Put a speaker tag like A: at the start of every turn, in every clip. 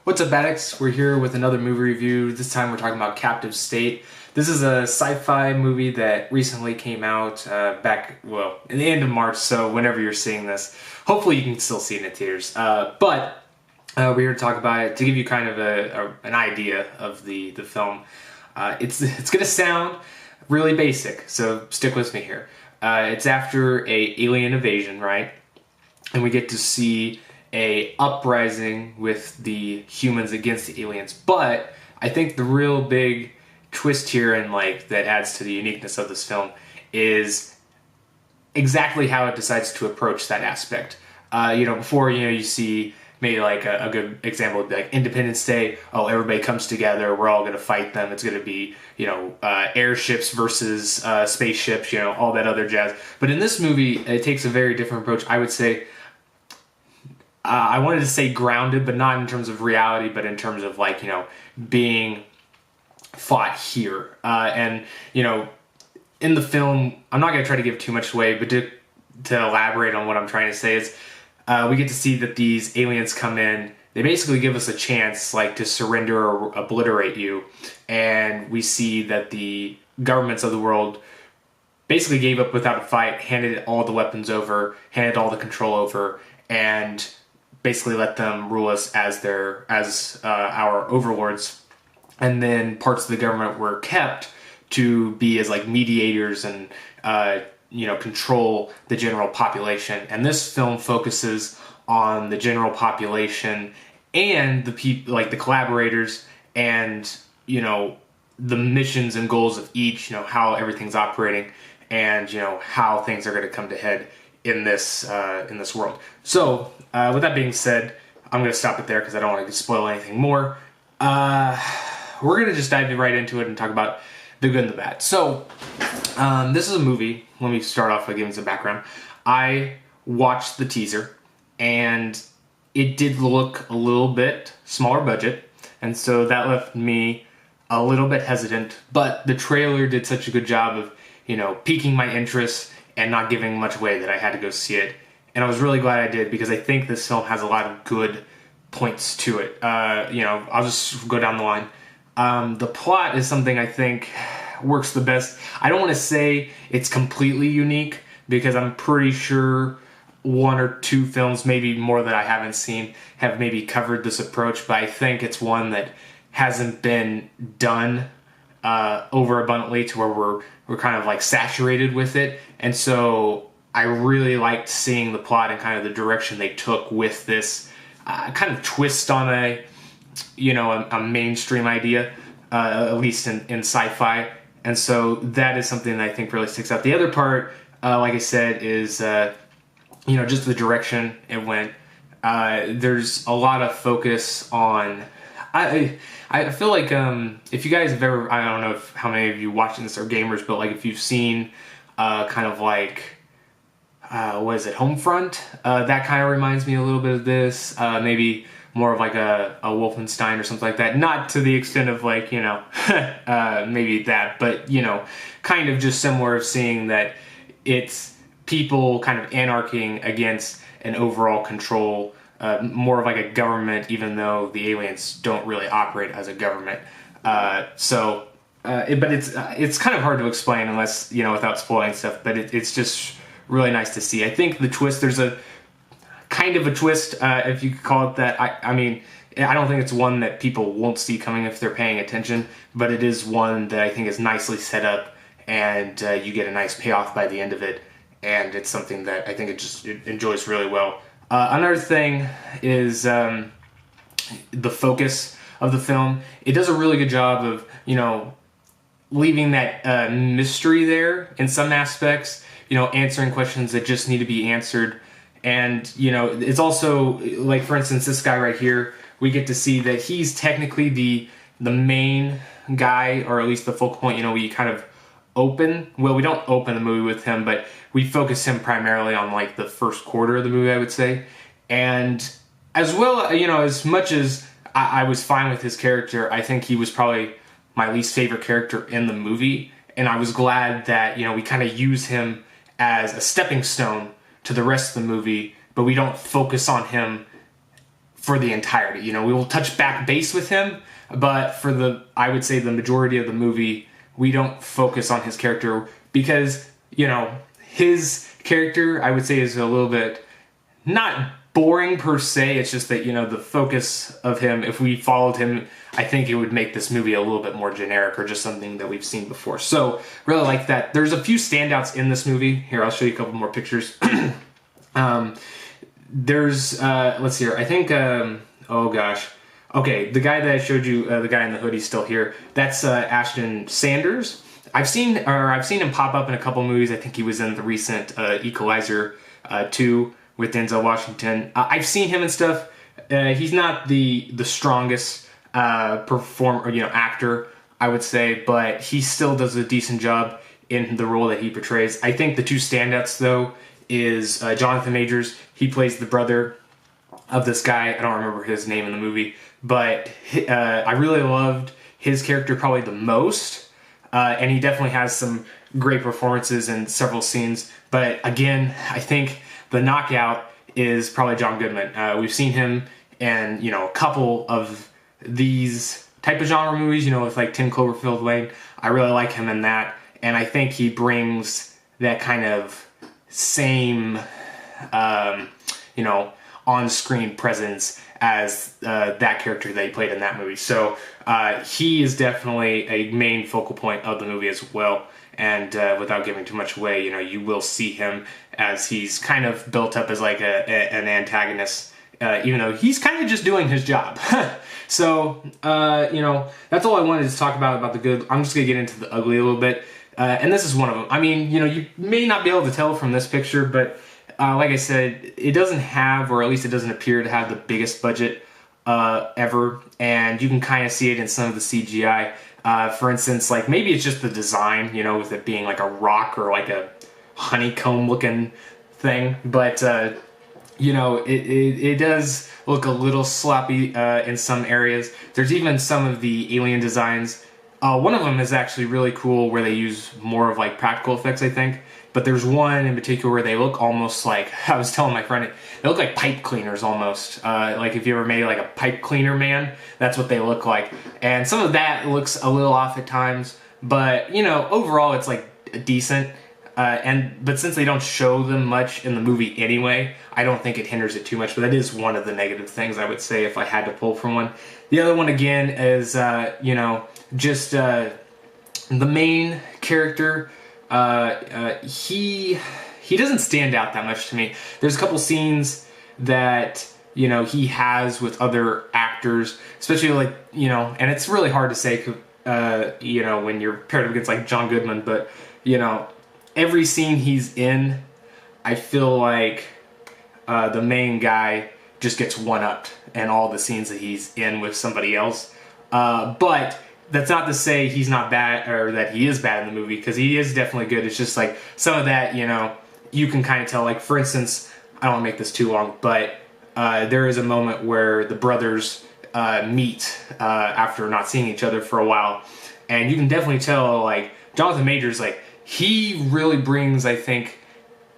A: What's up, Addicts? We're here with another movie review. This time we're talking about Captive State. This is a sci-fi movie that recently came out back, well, in the end of March, so whenever you're seeing this, hopefully you can still see it in the theaters. But we're here to talk about it, to give you kind of an idea of the film. It's going to sound really basic, so stick with me here. It's after a alien invasion, right? And we get to see a uprising with the humans against the aliens. But I think the real big twist here, and that adds to the uniqueness of this film, is exactly how it decides to approach that aspect. Before you see maybe a good example would be like Independence Day. Oh, everybody comes together. We're all going to fight them. It's going to be airships versus spaceships. All that other jazz. But in this movie, it takes a very different approach. I would say. I wanted to say grounded, but not in terms of reality, but in terms of being fought here. In the film, I'm not going to try to give too much away, but to elaborate on what I'm trying to say is, we get to see that these aliens come in. They basically give us a chance, to surrender or obliterate you, and we see that the governments of the world basically gave up without a fight, handed all the weapons over, handed all the control over, and basically let them rule us as our overlords. And then parts of the government were kept to be as mediators and control the general population. And this film focuses on the general population and the people, the collaborators, and the missions and goals of each. How everything's operating, and how things are going to come to head in this world. So with that being said, I'm going to stop it there because I don't want to spoil anything more. We're going to just dive right into it and talk about the good and the bad. So this is a movie. Let me start off by giving some background. I watched the teaser, and it did look a little bit smaller budget, and so that left me a little bit hesitant. But the trailer did such a good job of piquing my interest and not giving much away that I had to go see it. And I was really glad I did, because I think this film has a lot of good points to it. I'll just go down the line. The plot is something I think works the best. I don't want to say it's completely unique, because I'm pretty sure one or two films, maybe more that I haven't seen, have maybe covered this approach, but I think it's one that hasn't been done overabundantly to where we're kind of saturated with it. And so I really liked seeing the plot and kind of the direction they took with this kind of twist on a mainstream idea, at least in sci-fi. And so that is something that I think really sticks out. The other part, like I said, is just the direction it went. There's a lot of focus on. I feel like if you guys have ever, I don't know how many of you watching this are gamers, but if you've seen kind of what is it, Homefront? That kind of reminds me a little bit of this. Maybe more of a Wolfenstein or something like that. Not to the extent of maybe that, but kind of just similar, of seeing that it's people kind of anarchying against an overall control. More of a government, even though the aliens don't really operate as a government. But it's kind of hard to explain unless, without spoiling stuff, but it's just really nice to see. I think the twist, there's a kind of a twist, if you could call it that. I mean, I don't think it's one that people won't see coming if they're paying attention, but it is one that I think is nicely set up, and you get a nice payoff by the end of it, and it's something that I think it enjoys really well. Another thing is the focus of the film. It does a really good job of, leaving that mystery there in some aspects, answering questions that just need to be answered. And, it's also, for instance, this guy right here, we get to see that he's technically the main guy, or at least the focal point. We kind of we don't open the movie with him, but we focus him primarily on the first quarter of the movie, I would say. And as well, as much as I was fine with his character, I think he was probably my least favorite character in the movie. And I was glad that, we kind of use him as a stepping stone to the rest of the movie, but we don't focus on him for the entirety. You know, we will touch back base with him, but for the, I would say the majority of the movie, we don't focus on his character because, you know, his character, I would say, is a little bit not boring per se. It's just that, you know, the focus of him, if we followed him, I think it would make this movie a little bit more generic or just something that we've seen before. So really like that. There's a few standouts in this movie. Here, I'll show you a couple more pictures. There's, let's see here. I think, oh gosh. Okay, the guy that I showed you, the guy in the hoodie's still here. That's Ashton Sanders. I've seen him pop up in a couple movies. I think he was in the recent Equalizer 2 with Denzel Washington. I've seen him and stuff. He's not the strongest performer, you know, actor, I would say, but he still does a decent job in the role that he portrays. I think the two standouts though is Jonathan Majors. He plays the brother of this guy. I don't remember his name in the movie, but I really loved his character probably the most. And he definitely has some great performances in several scenes. But again, I think the knockout is probably John Goodman. We've seen him in, you know, a couple of these type of genre movies, you know, with like 10 Cloverfield Lane. I really like him in that. And I think he brings that kind of same, you know, on-screen presence as that character that he played in that movie. So he is definitely a main focal point of the movie as well. And without giving too much away, you know, you will see him as he's kind of built up as like an antagonist, even though he's kind of just doing his job. So, you know, that's all I wanted to talk about the good. I'm just going to get into the ugly a little bit. And this is one of them. I mean, you know, you may not be able to tell from this picture, but like I said, it doesn't have, or at least it doesn't appear to have the biggest budget ever. And you can kind of see it in some of the CGI. For instance, like maybe it's just the design, you know, with it being like a rock or like a honeycomb looking thing. But, you know, it does look a little sloppy in some areas. There's even some of the alien designs. One of them is actually really cool where they use more of like practical effects, I think. But there's one in particular where they look almost like, I was telling my friend, they look like pipe cleaners almost. Like if you ever made like a pipe cleaner man, that's what they look like. And some of that looks a little off at times, but you know, overall it's like decent. But since they don't show them much in the movie anyway, I don't think it hinders it too much, but that is one of the negative things I would say if I had to pull from one. The other one again is, you know, just the main character. He doesn't stand out that much to me. There's a couple scenes that, you know, he has with other actors, especially like, you know, and it's really hard to say, you know, when you're paired up against like John Goodman, but, you know, every scene he's in, I feel like the main guy just gets one-upped in all the scenes that he's in with somebody else. But that's not to say he's not bad or that he is bad in the movie, because he is definitely good. It's just like some of that, you know, you can kind of tell. Like, for instance, I don't want to make this too long, but there is a moment where the brothers meet after not seeing each other for a while. And you can definitely tell, like, Jonathan Majors, like, he really brings, I think,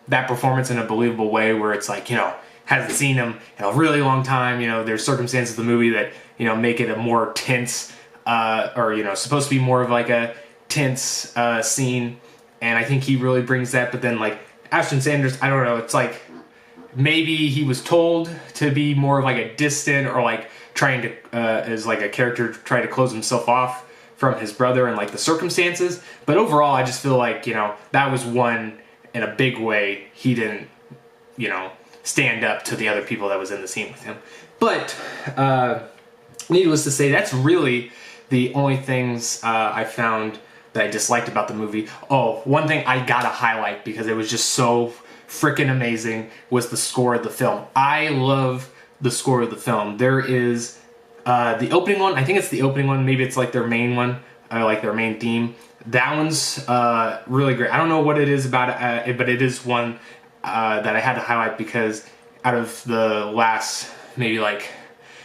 A: that performance in a believable way where it's like, you know, hasn't seen him in a really long time. You know, there's circumstances of the movie that, you know, make it a more tense or, you know, supposed to be more of like a tense scene. And I think he really brings that. But then, like, Ashton Sanders, I don't know, it's like maybe he was told to be more of like a distant or like trying to, as like a character, try to close himself off from his brother and like the circumstances. But overall, I just feel like, you know, that was one in a big way. He didn't, you know, stand up to the other people that was in the scene with him. But needless to say, that's really the only things I found that I disliked about the movie. Oh, one thing I gotta highlight because it was just so freaking amazing was the score of the film. I love the score of the film. There is the opening one. I think it's the opening one. Maybe it's like their main one, like their main theme. That one's really great. I don't know what it is about it, but it is one that I had to highlight because out of the last maybe like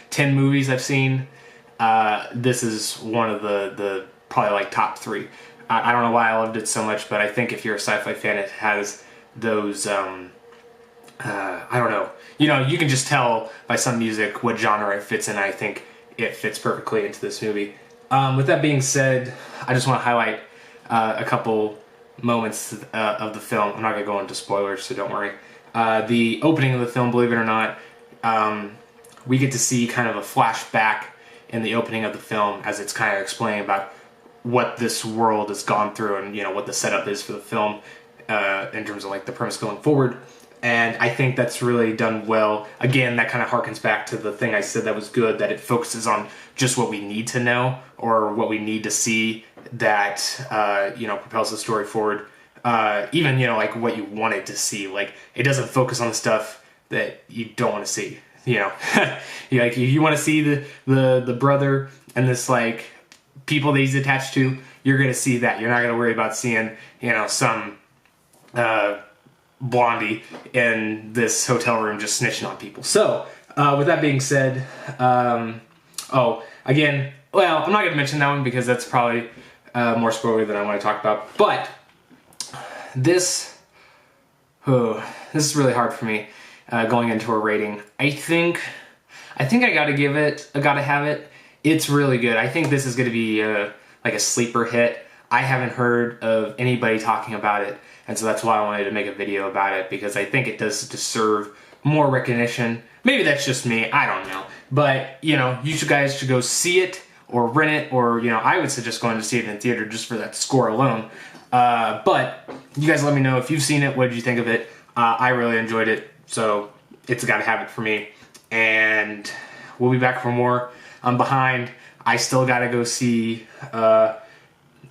A: 10 movies I've seen, this is one of the probably like top 3. I don't know why I loved it so much, but I think if you're a sci-fi fan, it has those, I don't know, you know, you can just tell by some music what genre it fits in. I think it fits perfectly into this movie. With that being said, I just want to highlight a couple moments of the film. I'm not going to go into spoilers, so don't worry. The opening of the film, believe it or not, we get to see kind of a flashback in the opening of the film as it's kind of explaining about what this world has gone through and, you know, what the setup is for the film in terms of like the premise going forward. And I think that's really done well. Again, that kind of harkens back to the thing I said that was good, that it focuses on just what we need to know or what we need to see that, you know, propels the story forward. Even, you know, like what you wanted to see. Like, it doesn't focus on the stuff that you don't want to see, you know. Like, if you want to see the brother and this, like, people that he's attached to, you're going to see that. You're not going to worry about seeing, you know, some blondie in this hotel room just snitching on people. So, with that being said, again, well, I'm not going to mention that one because that's probably more spoiler than I want to talk about. But this is really hard for me going into a rating. I think I gotta have it. It's really good. I think this is going to be like a sleeper hit. I haven't heard of anybody talking about it, and so that's why I wanted to make a video about it, because I think it does deserve more recognition. Maybe that's just me, I don't know. But, you know, you guys should go see it or rent it, or, you know, I would suggest going to see it in the theater just for that score alone. But you guys let me know if you've seen it, what did you think of it? I really enjoyed it, so it's gotta have it for me. And we'll be back for more. I'm behind. I still gotta go see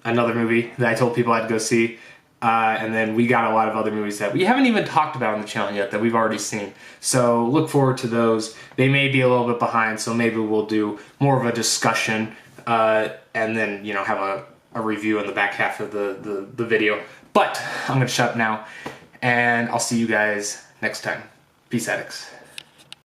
A: another movie that I told people I'd go see. And then we got a lot of other movies that we haven't even talked about on the channel yet that we've already seen. So look forward to those. They may be a little bit behind, so maybe we'll do more of a discussion and then, you know, have a review in the back half of the video. But I'm gonna shut up now, and I'll see you guys next time. Peace, Addicts.